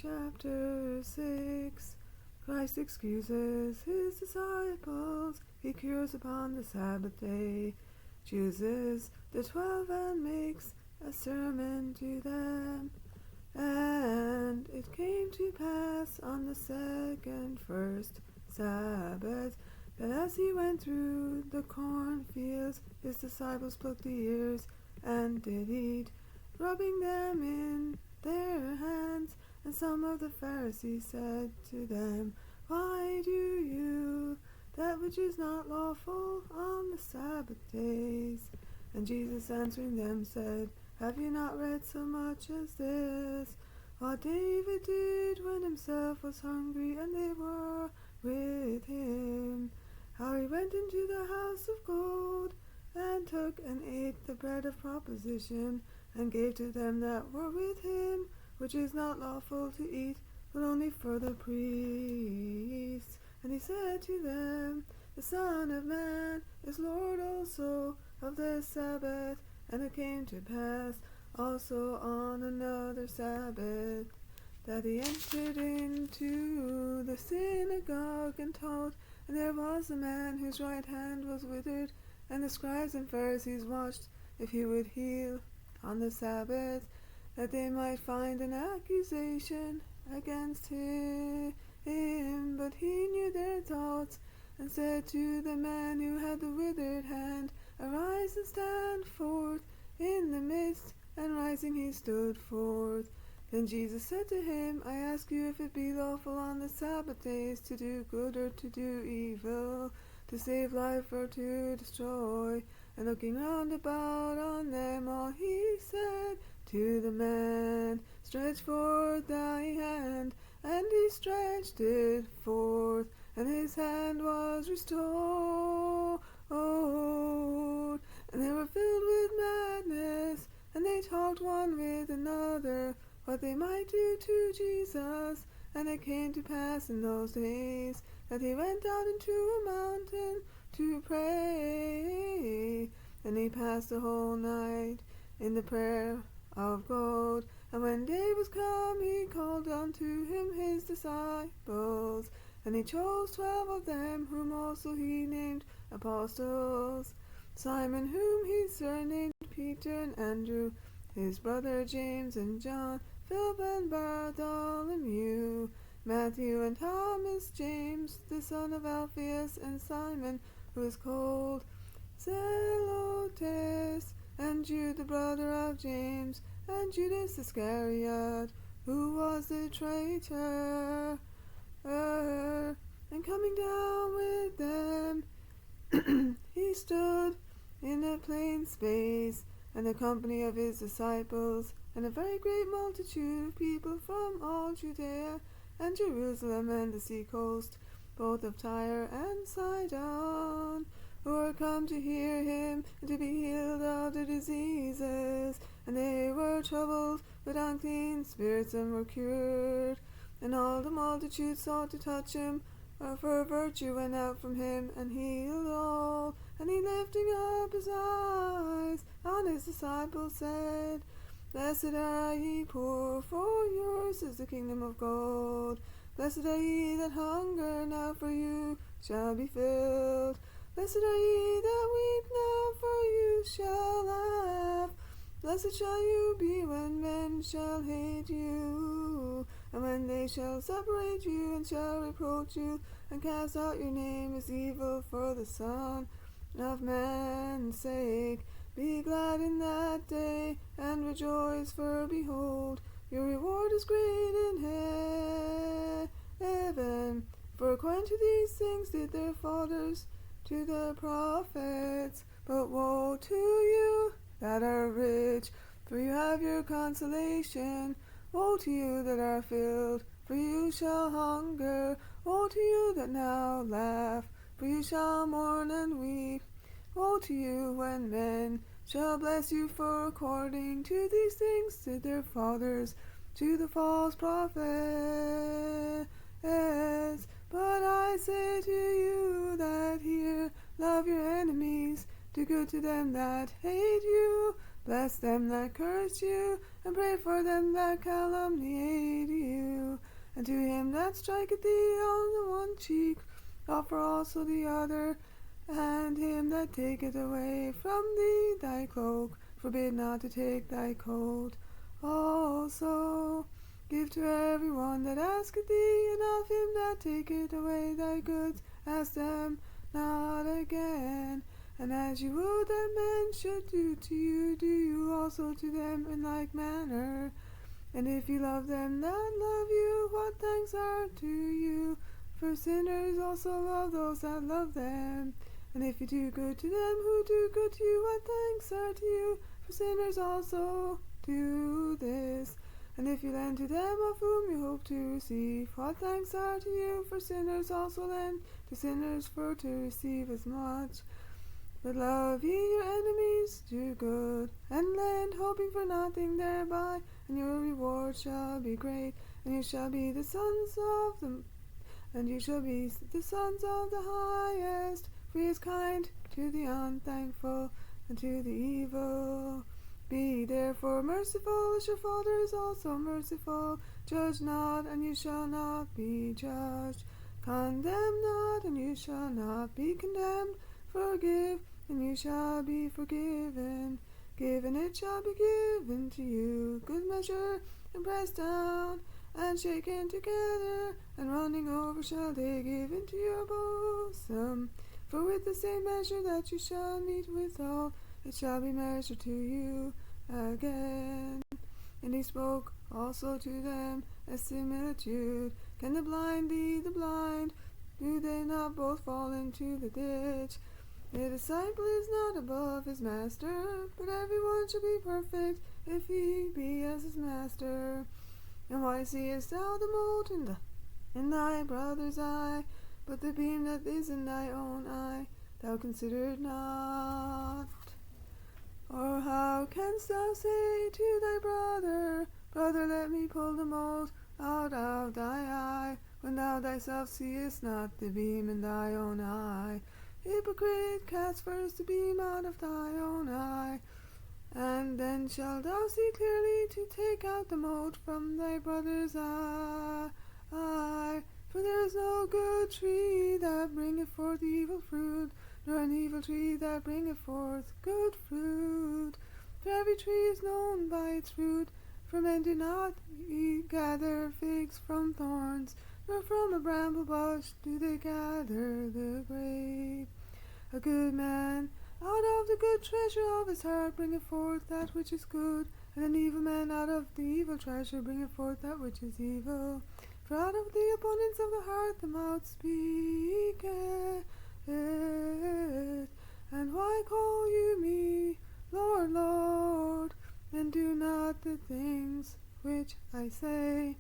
Chapter 6. Christ excuses his disciples. He cures upon the Sabbath day, chooses the 12 and makes a sermon to them. And it came to pass on the first Sabbath, that as he went through the cornfields, his disciples plucked the ears and did eat, rubbing them in their hands. And some of the Pharisees said to them, Why do you that which is not lawful on the Sabbath days? And Jesus answering them said, Have you not read so much as this? What David did when himself was hungry, and they were with him, how he went into the house of gold, and took and ate the bread of proposition, and gave to them that were with him, which is not lawful to eat, but only for the priests. And he said to them, The Son of Man is Lord also of the Sabbath. And it came to pass also on another Sabbath, that he entered into the synagogue and taught. And there was a man whose right hand was withered, and the scribes and Pharisees watched if he would heal on the Sabbath, that they might find an accusation against him. But he knew their thoughts, and said to the man who had the withered hand, Arise and stand forth in the midst. And rising he stood forth. Then Jesus said to him, I ask you if it be lawful on the Sabbath days to do good or to do evil, to save life or to destroy? And looking round about on them all, he said to the man, Stretch forth thy hand. And he stretched it forth, and his hand was restored. And they were filled with madness, and they talked one with another what they might do to Jesus. And it came to pass in those days that he went out into a mountain to pray. And he passed the whole night in the prayer of God. And when day was come, he called unto him his disciples, and he chose 12 of them, whom also he named apostles: Simon, whom he surnamed Peter, and Andrew, his brother, James and John, Philip and Bartholomew, Matthew and Thomas, James the son of Alphaeus, and Simon, who is called Zelotes, and Jude the brother of James, and Judas Iscariot, who was the traitor. And coming down with them, he stood in a plain space, and the company of his disciples, and a very great multitude of people from all Judea and Jerusalem and the sea coast, both of Tyre and Sidon, who were come to hear him and to be healed of their diseases. And they were troubled with unclean spirits, and were cured. And all the multitude sought to touch him, for virtue went out from him, and healed all. And he, lifting up his eyes on his disciples, said, Blessed are ye poor, for yours is the kingdom of God. Blessed are ye that hunger, now for you shall be filled. Blessed are ye that weep, now for you shall laugh. Blessed shall you be when men shall hate you, and when they shall separate you, and shall reproach you, and cast out your name as evil for the Son of Man's sake. Be glad in that day, and rejoice, for behold, your reward is great in heaven. For according to these things did their fathers to the prophets. But woe to you that are rich, for you have your consolation. Woe to you that are filled, for you shall hunger. Woe to you that now laugh, for you shall mourn and weep. Woe to you when men shall bless you, for according to these things did their fathers to the false prophets. But I say to you that hear, love your enemies, do good to them that hate you, Bless them that curse you, and pray for them that calumniate you. And to him that striketh thee on the one cheek, offer also the other. And him that taketh away from thee thy cloak, forbid not to take thy coat also. Give to every one that asketh thee, and of him that taketh away thy goods ask them not again. And as you would that men should do to you, do you also to them in like manner. And if you love them that love you, what thanks are to you? For sinners also love those that love them. And if you do good to them who do good to you, what thanks are to you? For sinners also do this. And if you lend to them of whom you hope to receive, what thanks are to you? For sinners also lend to sinners for to receive as much. But love ye your enemies, do good, and lend, hoping for nothing thereby, and your reward shall be great, and you shall be the sons of the highest. For he is kind to the unthankful and to the evil. Be therefore merciful, as your Father is also merciful. Judge not, and you shall not be judged. Condemn not, and you shall not be condemned. Forgive, and you shall be forgiven. Give, and it shall be given to you. Good measure, and pressed down, and shaken together, and running over shall they give into your bosom. For with the same measure that you shall meet withal, it shall be measured to you again. And he spoke also to them a similitude. Can the blind lead the blind? Do they not both fall into the ditch? The disciple is not above his master, but everyone shall be perfect if he be as his master. And why seest thou the mote in thy brother's eye, but the beam that is in thy own eye thou considered not? Or how canst thou say to thy brother, Brother, let me pull the mote out of thy eye, when thou thyself seest not the beam in thy own eye? Hypocrite, cast first the beam out of thy own eye, and then shalt thou see clearly to take out the mote from thy brother's eye. For there is no good tree that bringeth forth evil fruit, nor an evil tree that bringeth forth good fruit. For every tree is known by its fruit. For men do not gather figs from thorns, nor from a bramble bush do they gather the grape. A good man out of the good treasure of his heart bringeth forth that which is good, and an evil man out of the evil treasure bringeth forth that which is evil. For out of the abundance of the heart the mouth speaketh. And why call you me Lord, Lord, and do not the things which I say?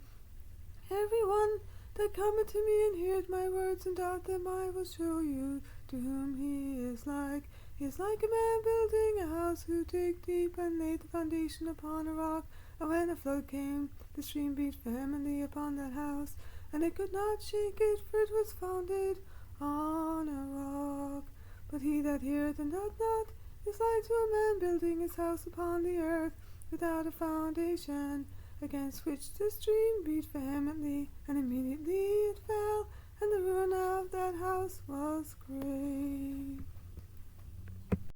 Every one that cometh to me and heareth my words and doth them, I will show you to whom he is like. He is like a man building a house, who digged deep and laid the foundation upon a rock. And when a flood came, the stream beat vehemently upon that house, and it could not shake it, for it was founded on a rock. But he that heareth and doth not is like to a man building his house upon the earth, without a foundation, against which the stream beat vehemently, and immediately it fell, and the ruin of that house was great.